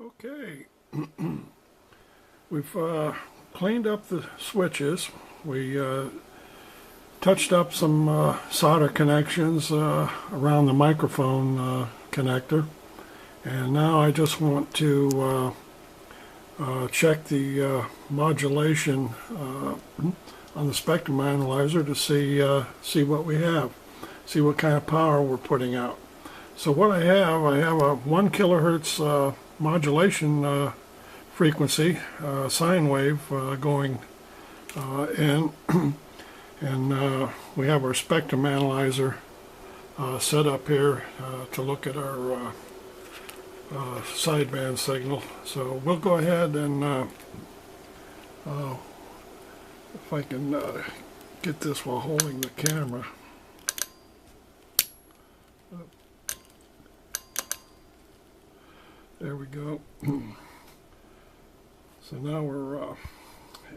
Okay, we've cleaned up the switches. We touched up some solder connections around the microphone connector, and now I just want to check the modulation on the spectrum analyzer to see what we have, see what kind of power we're putting out. So what I have a 1 kilohertz modulation frequency, sine wave going in, and we have our spectrum analyzer set up here to look at our sideband signal. So we'll go ahead and if I can get this while holding the camera. There we go. So now we're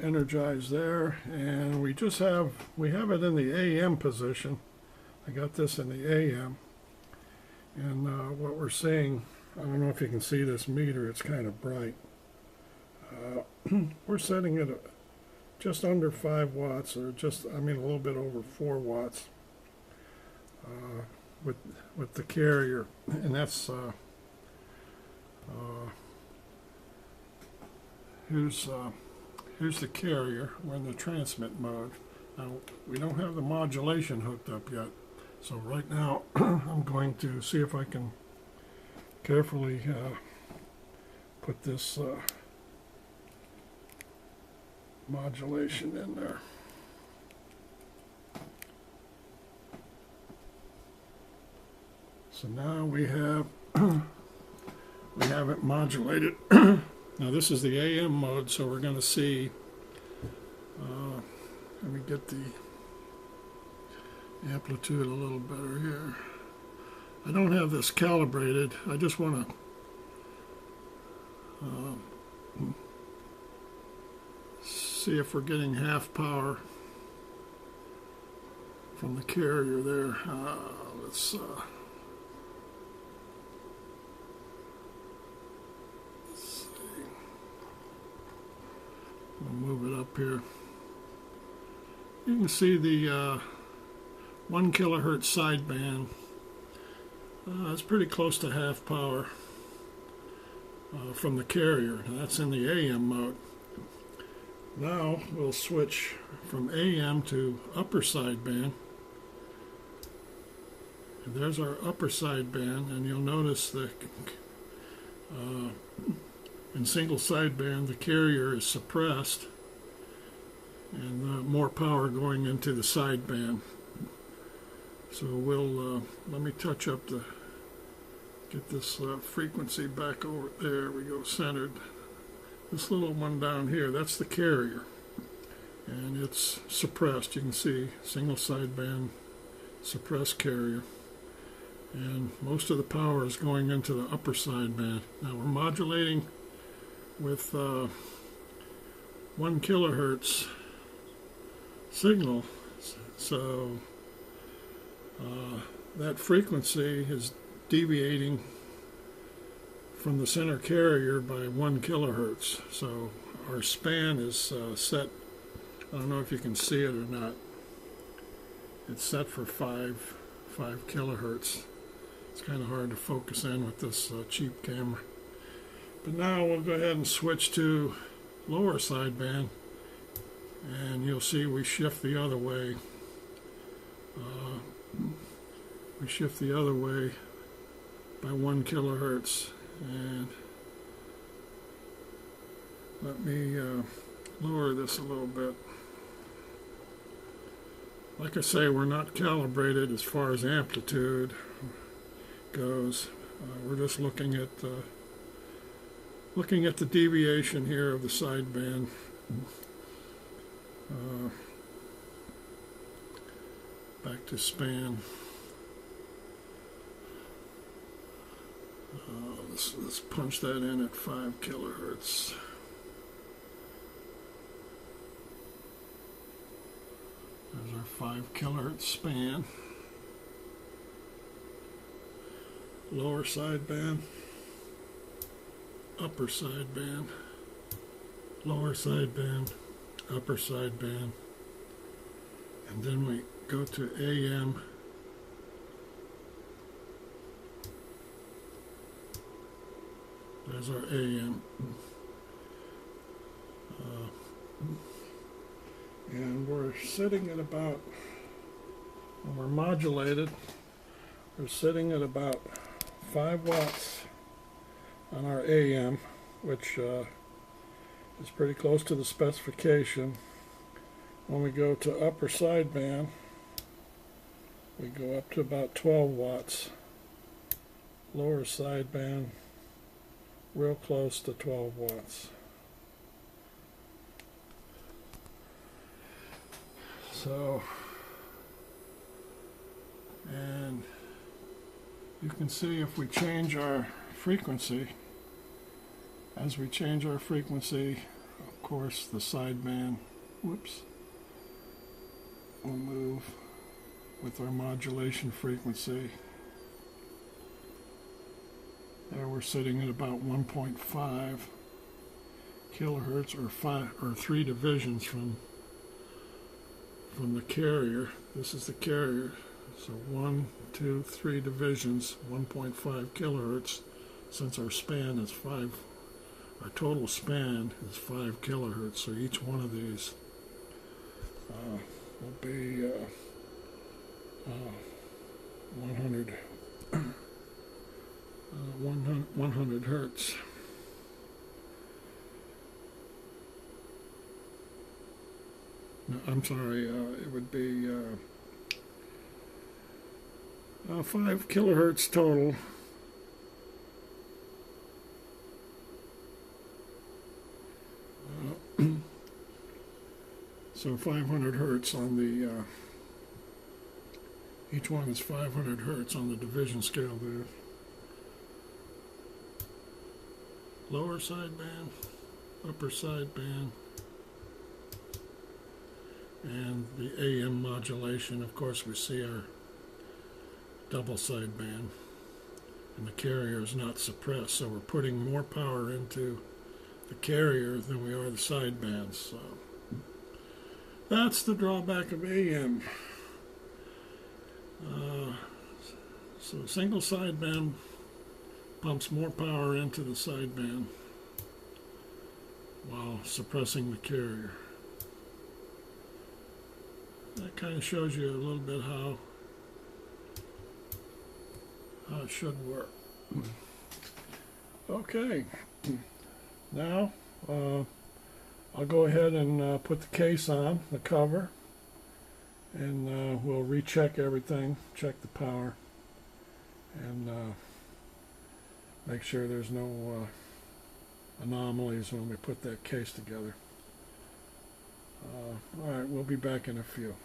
energized there, and we have it in the AM position. I got this in the AM, and what we're seeing, I don't know if you can see this meter, it's kind of bright. We're setting it at just under 5 watts, or a little bit over 4 watts with the carrier, and that's here's the carrier. We're in the transmit mode. Now, we don't have the modulation hooked up yet, so right now I'm going to see if I can carefully put this modulation in there. So now we have it modulated. Now this is the AM mode, so we're going to see, let me get the amplitude a little better here. I don't have this calibrated. I just want to see if we're getting half power from the carrier there. Let's I'll move it up here. You can see the 1 kilohertz sideband. It's pretty close to half power from the carrier. That's in the AM mode. Now we'll switch from AM to upper sideband. And there's our upper sideband, and you'll notice that in single sideband, the carrier is suppressed, and more power going into the sideband. So we'll let me touch up get this frequency back over there. We go centered. This little one down here, that's the carrier, and it's suppressed. You can see single sideband suppressed carrier, and most of the power is going into the upper sideband. Now we're modulating with 1 kilohertz signal, so that frequency is deviating from the center carrier by 1 kilohertz. So our span is set, I don't know if you can see it or not, it's set for 5 kilohertz. It's kind of hard to focus in with this cheap camera. But now we'll go ahead and switch to lower sideband, and you'll see we shift the other way. We shift the other way by 1 kilohertz, and let me lower this a little bit. Like I say, we're not calibrated as far as amplitude goes. We're just looking at the deviation here of the sideband. Back to span. Let's punch that in at 5 kilohertz. There's our 5 kilohertz span. Lower sideband. upper sideband, lower sideband, upper sideband, and then we go to AM. There's our AM. And we're sitting at about, when we're modulated, we're sitting at about 5 watts on our AM, which is pretty close to the specification. When we go to upper sideband, we go up to about 12 watts. Lower sideband, real close to 12 watts. So, and you can see if we change our frequency, as we change our frequency, of course the sideband, whoops, will move with our modulation frequency. There we're sitting at about 1.5 kilohertz, or 3 divisions from the carrier. This is the carrier, so 1, 2, 3 divisions, 1.5 kilohertz. Since our span is 5, our total span is 5 kilohertz, so each one of these will be 100 hertz. No, I'm sorry, it would be 5 kilohertz total. So 500 hertz on the, each one is 500 hertz on the division scale there. Lower sideband, upper sideband, and the AM modulation. Of course, we see our double sideband, and the carrier is not suppressed, so we're putting more power into the carrier than we are the sidebands. So that's the drawback of AM. So single sideband pumps more power into the sideband while suppressing the carrier. That kind of shows you a little bit how it should work. Okay, now I'll go ahead and put the case on, the cover, and we'll recheck everything, check the power, and make sure there's no anomalies when we put that case together. All right, we'll be back in a few.